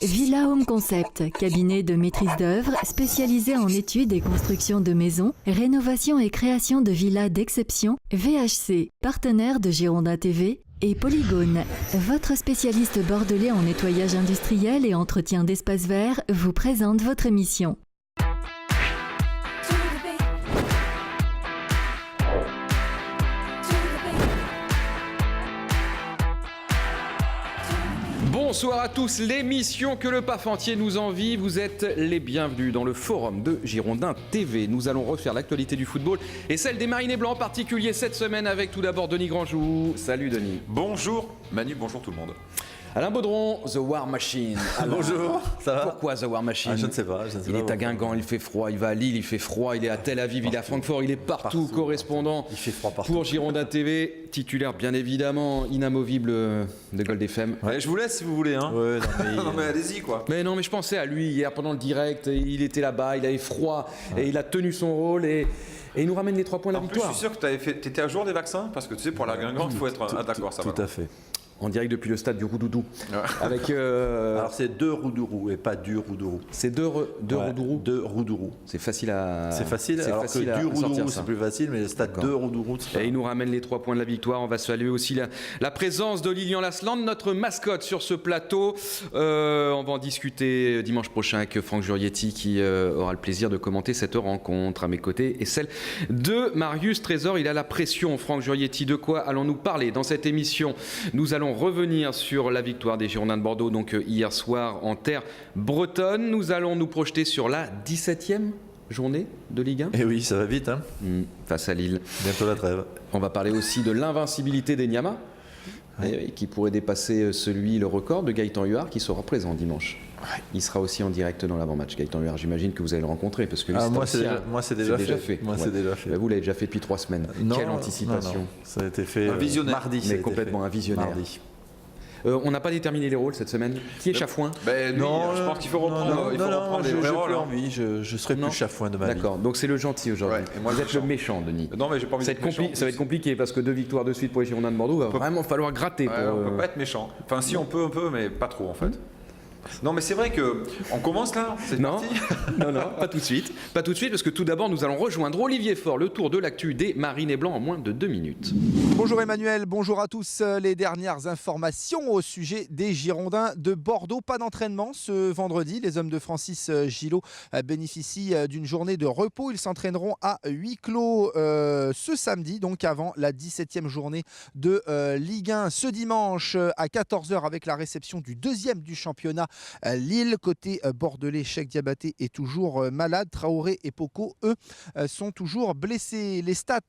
Villa Home Concept, cabinet de maîtrise d'œuvre spécialisé en études et construction de maisons, rénovation et création de villas d'exception, VHC, partenaire de Girondin TV, et Polygone, votre spécialiste bordelais en nettoyage industriel et entretien d'espaces verts, vous présente votre émission. Bonsoir à tous, l'émission que le PAF entier nous envie, vous êtes les bienvenus dans le forum de Girondin TV. Nous allons refaire l'actualité du football et celle des Marinés Blancs en particulier cette semaine avec tout d'abord Denis Grandjou. Salut Denis. Bonjour Manu, bonjour tout le monde. Alain Baudron, The War Machine. Alain, bonjour, ça va? Pourquoi The War Machine? Je ne sais pas. Il est à Guingamp, il fait froid, il va à Lille, il fait froid, il est à Tel Aviv, il est à Francfort, il est partout, correspondant il fait froid partout. Pour Girondin TV, titulaire bien évidemment, inamovible de Gold FM. Ouais, je vous laisse si vous voulez. Hein. Ouais, non, mais allez-y quoi. Mais non, mais je pensais à lui hier pendant le direct, il était là-bas, il avait froid et il a tenu son rôle et il nous ramène les 3 points de la victoire. Je suis sûr que tu étais à jour des vaccins parce que tu sais, pour la Guingamp, il faut être d'accord. Tout à fait. En direct depuis le stade du Roudoudou. Ouais. Avec Alors c'est 2 Roudourou et pas du Roudourou. C'est 2 Roudourou. 2 Roudourou. C'est facile à. C'est facile. Alors que du Roudourou c'est plus facile, mais le stade 2 Roudourou. Et il nous ramène les 3 points de la victoire. On va saluer aussi la présence de Lilian Lasland, notre mascotte sur ce plateau. On va en discuter dimanche prochain avec Franck Jurietti qui aura le plaisir de commenter cette rencontre à mes côtés et celle de Marius Trésor. Il a la pression, Franck Jurietti. De quoi allons-nous parler dans cette émission? Nous allons revenir sur la victoire des Girondins de Bordeaux donc hier soir en terre bretonne. Nous allons nous projeter sur la 17e journée de Ligue 1. Et oui, ça va vite hein. Face à Lille. Bientôt la trêve. On va parler aussi de l'invincibilité des Niamas, qui pourrait dépasser le record de Gaëtan Huard qui sera présent dimanche. Il sera aussi en direct dans l'avant-match. Gaëtan Huard, j'imagine que vous allez le rencontrer parce que lui, moi c'est déjà fait. Moi c'est déjà fait. Vous l'avez déjà fait depuis 3 semaines. Quelle anticipation. Non. Ça a été fait un visionnaire. Mardi. Mais complètement un visionnaire. Mardi. On n'a pas déterminé les rôles cette semaine. Qui est Chafouin? Non, je pense qu'il faut reprendre. Je n'ai plus envie. Je serai plus Chafouin de ma vie. D'accord. Donc c'est le gentil aujourd'hui. Ouais, vous êtes le méchant, Denis. Non, mais j'ai pas envie d'être méchant. Ça va être compliqué parce que 2 victoires de suite pour les Girondins de Bordeaux. Il va vraiment falloir gratter. On peut pas être méchant. Enfin, si on peut un peu, mais pas trop en fait. Non mais c'est vrai que on commence là, c'est parti. Non, pas tout de suite. Pas tout de suite parce que tout d'abord nous allons rejoindre Olivier Faure, le tour de l'actu des Marinés Blancs en moins de 2 minutes. Bonjour Emmanuel, bonjour à tous. Les dernières informations au sujet des Girondins de Bordeaux. Pas d'entraînement ce vendredi. Les hommes de Francis Gillot bénéficient d'une journée de repos. Ils s'entraîneront à huis clos ce samedi, donc avant la 17e journée de Ligue 1. Ce dimanche à 14h avec la réception du 2e du championnat. Lille, côté bordelais, Cheikh Diabaté est toujours malade. Traoré et Poco, eux, sont toujours blessés. Les stats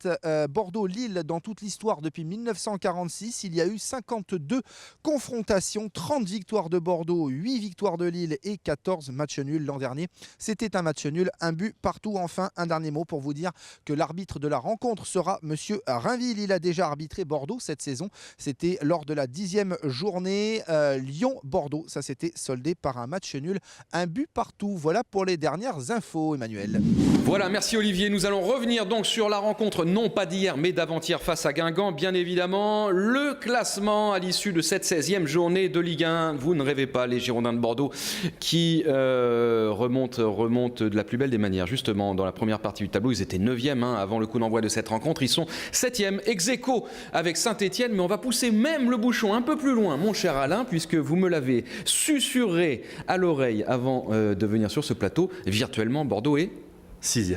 Bordeaux-Lille dans toute l'histoire depuis 1946, il y a eu 52 confrontations, 30 victoires de Bordeaux, 8 victoires de Lille et 14 matchs nuls l'an dernier. C'était un match nul, un but partout. Enfin, un dernier mot pour vous dire que l'arbitre de la rencontre sera Monsieur Rainville. Il a déjà arbitré Bordeaux cette saison. C'était lors de la 10e journée Lyon-Bordeaux. Ça, c'était soldé par un match nul, un but partout. Voilà pour les dernières infos, Emmanuel. Voilà, merci Olivier. Nous allons revenir donc sur la rencontre, non pas d'hier, mais d'avant-hier face à Guingamp. Bien évidemment, le classement à l'issue de cette 16e journée de Ligue 1. Vous ne rêvez pas, les Girondins de Bordeaux qui remontent de la plus belle des manières. Justement, dans la première partie du tableau, ils étaient 9e avant le coup d'envoi de cette rencontre. Ils sont 7e, ex-aequo avec Saint-Etienne. Mais on va pousser même le bouchon un peu plus loin, mon cher Alain, puisque vous me l'avez susurré à l'oreille avant de venir sur ce plateau. Virtuellement, Bordeaux est 6e.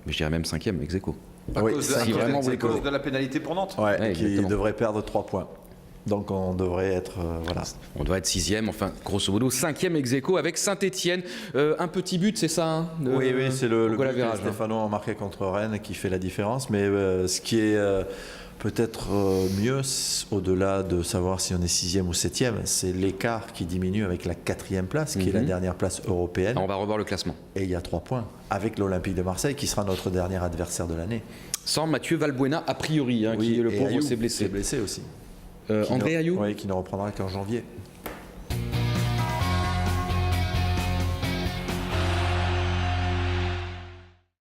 Mais je dirais même 5e, ex-aequo. À cause de la pénalité pour Nantes. Qui devrait perdre 3 points. Donc on devrait être On doit être 6e, enfin grosso modo 5e ex-aequo avec Saint-Etienne. Un petit but, c'est ça Oui, c'est le but que Stéphano a marqué contre Rennes qui fait la différence. Mais ce qui est peut-être mieux, au-delà de savoir si on est 6e ou 7e, c'est l'écart qui diminue avec la 4e place, qui est la dernière place européenne. On va revoir le classement. Et il y a 3 points, avec l'Olympique de Marseille, qui sera notre dernier adversaire de l'année. Sans Mathieu Valbuena, a priori, qui est le pauvre, s'est blessé. C'est blessé aussi. André Ayou ? Oui, qui ne reprendra qu'en janvier.